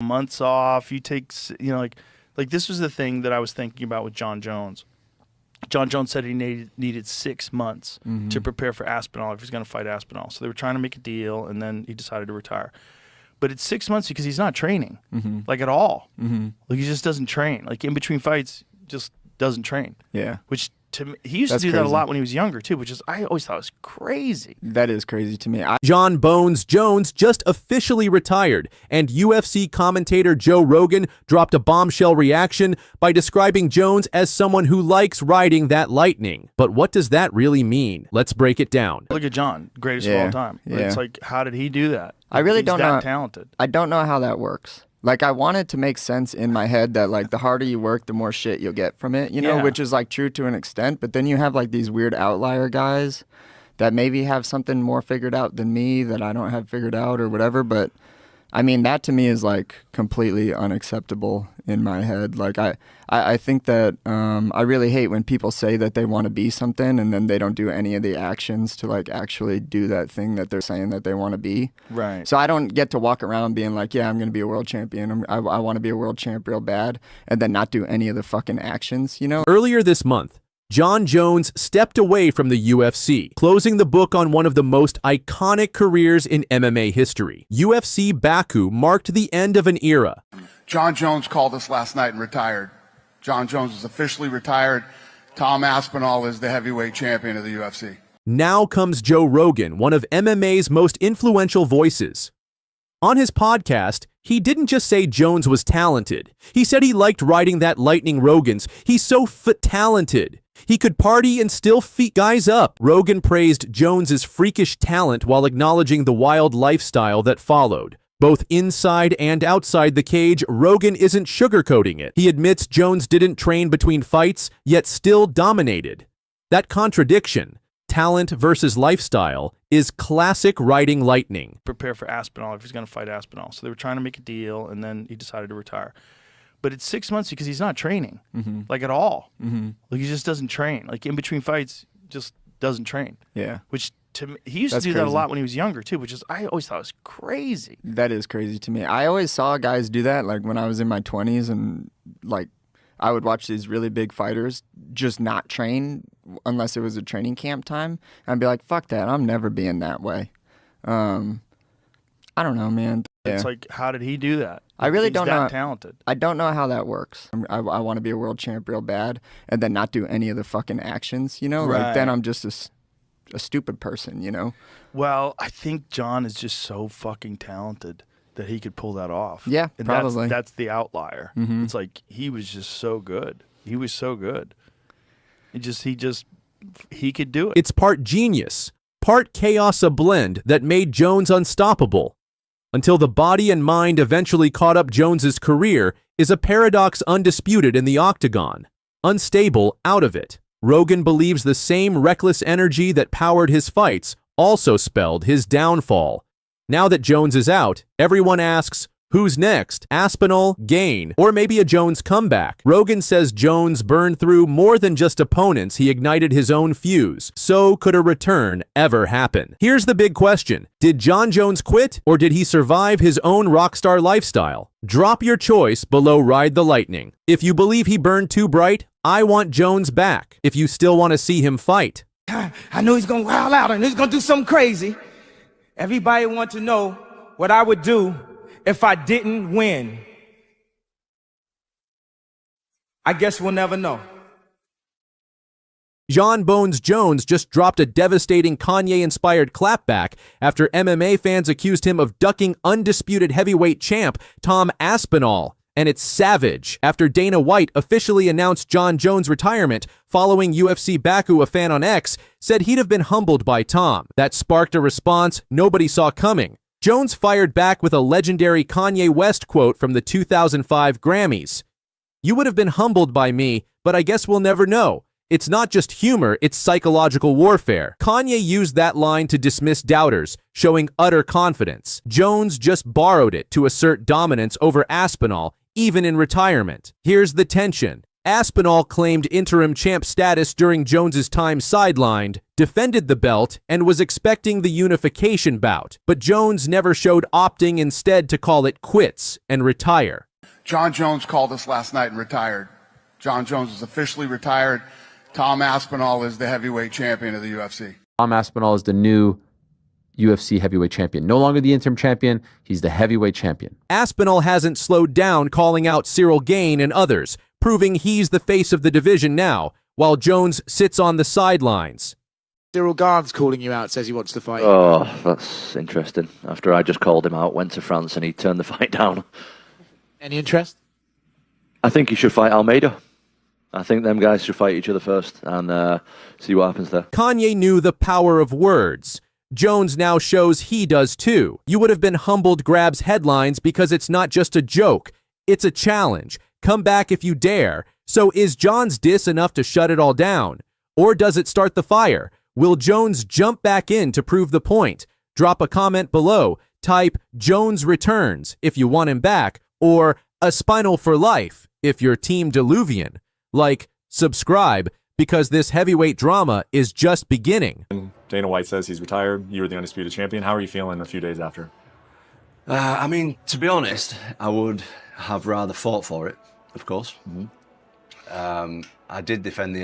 months off. You take, you know, like this was the thing that I was thinking about with Jon Jones. Jon Jones said he needed 6 months to prepare for Aspinall if he's going to fight Aspinall. So they were trying to make a deal, and then he decided to retire. But it's 6 months because he's not training, like at all. Like he just doesn't train. Like in between fights, just doesn't train. Yeah. Which to me, he used to do that a lot when he was younger too, which is I always thought was crazy. That is crazy to me. Jon Bones Jones just officially retired, and UFC commentator Joe Rogan dropped a bombshell reaction by describing Jones as someone who likes riding that lightning. But what does that really mean? Let's break it down. Look at Jon, greatest of all time. It's like, how did he do that? I really don't know. He's that talented. I don't know how that works. Like, I want it to make sense in my head that, like, the harder you work, the more shit you'll get from it, you know, which is, like, true to an extent. But then you have, like, these weird outlier guys that maybe have something more figured out than me that I don't have figured out or whatever. But, I mean, that to me is, like, completely unacceptable in my head. Like, I think that I really hate when people say that they want to be something and then they don't do any of the actions to, like, actually do that thing that they're saying that they want to be. Right. So I don't get to walk around being like, yeah, I'm going to be a world champion. I want to be a world champ real bad, and then not do any of the fucking actions, you know? Earlier this month, Jon Jones stepped away from the UFC, closing the book on one of the most iconic careers in MMA history. UFC Baku marked the end of an era. Jon Jones called us last night and retired. Jon Jones is officially retired. Tom Aspinall is the heavyweight champion of the UFC. Now comes Joe Rogan, one of MMA's most influential voices. On his podcast, he didn't just say Jones was talented. He said he liked riding that lightning Rogan's. He's so talented. He could party and still feed guys up. Rogan praised Jones's freakish talent while acknowledging the wild lifestyle that followed. Both inside and outside the cage, Rogan isn't sugarcoating it. He admits Jones didn't train between fights, yet still dominated. That contradiction, talent versus lifestyle, is classic riding lightning. Prepare for Aspinall if he's going to fight Aspinall. So they were trying to make a deal, and then he decided to retire. But it's 6 months because he's not training, like at all. Like he just doesn't train. Like in between fights, just doesn't train. Yeah. Which to me, he used to do that a lot when he was younger too, which is I always thought was crazy. That is crazy to me. I always saw guys do that, like when I was in my 20s, and like I would watch these really big fighters just not train unless it was a training camp time. And I'd be like, fuck that. I'm never being that way. I don't know, man. It's like, how did he do that? I really He's don't that know. Talented. I don't know how that works. I want to be a world champ real bad and then not do any of the fucking actions, you know? Right. Like then I'm just a stupid person, you know? Well, I think Jon is just so fucking talented that he could pull that off. Yeah, and probably. That's the outlier. It's like he was just so good. He was so good. He could do it. It's part genius, part chaos, a blend that made Jones unstoppable. Until the body and mind eventually caught up, Jones's career is a paradox undisputed in the octagon, unstable out of it. Rogan believes the same reckless energy that powered his fights also spelled his downfall. Now that Jones is out, everyone asks, who's next? Aspinall, Gain, or maybe a Jones comeback? Rogan says Jones burned through more than just opponents, he ignited his own fuse. So could a return ever happen? Here's the big question. Did Jon Jones quit, or did he survive his own rockstar lifestyle? Drop your choice below Ride the Lightning. If you believe he burned too bright, I want Jones back. If you still want to see him fight. I know he's gonna wild out and he's gonna do something crazy. Everybody wants to know what I would do if I didn't win. I guess we'll never know. Jon Bones Jones just dropped a devastating Kanye-inspired clapback after MMA fans accused him of ducking undisputed heavyweight champ Tom Aspinall. And it's savage after Dana White officially announced Jon Jones' retirement following UFC Baku. A fan on X said he'd have been humbled by Tom. That sparked a response nobody saw coming. Jones fired back with a legendary Kanye West quote from the 2005 Grammys. "You would have been humbled by me, but I guess we'll never know. It's not just humor, it's psychological warfare." Kanye used that line to dismiss doubters, showing utter confidence. Jones just borrowed it to assert dominance over Aspinall, even in retirement. Here's the tension. Aspinall claimed interim champ status during Jones's time sidelined, defended the belt, and was expecting the unification bout, but Jones never showed opting instead to call it quits and retire. Jon Jones called us last night and retired. Jon Jones is officially retired. Tom Aspinall is the heavyweight champion of the UFC. Tom Aspinall is the new UFC heavyweight champion. No longer the interim champion, he's the heavyweight champion. Aspinall hasn't slowed down, calling out Cyril Gane and others, proving he's the face of the division now, while Jones sits on the sidelines. Cyril Gane's calling you out, says he wants to fight. Oh, that's interesting. After I just called him out, went to France and he turned the fight down. Any interest? I think he should fight Almeida. I think them guys should fight each other first and see what happens there. Kanye knew the power of words. Jones now shows he does too. You would have been humbled grabs headlines because it's not just a joke. It's a challenge. Come back if you dare. So is John's diss enough to shut it all down? Or does it start the fire? Will Jones jump back in to prove the point? Drop a comment below. Type Jones returns if you want him back, or a spinal for life if you're Team Diluvian. Like, subscribe, because this heavyweight drama is just beginning. Dana White says he's retired. You were the undisputed champion. How are you feeling a few days after? I mean, to be honest, I would have rather fought for it, of course. I did defend the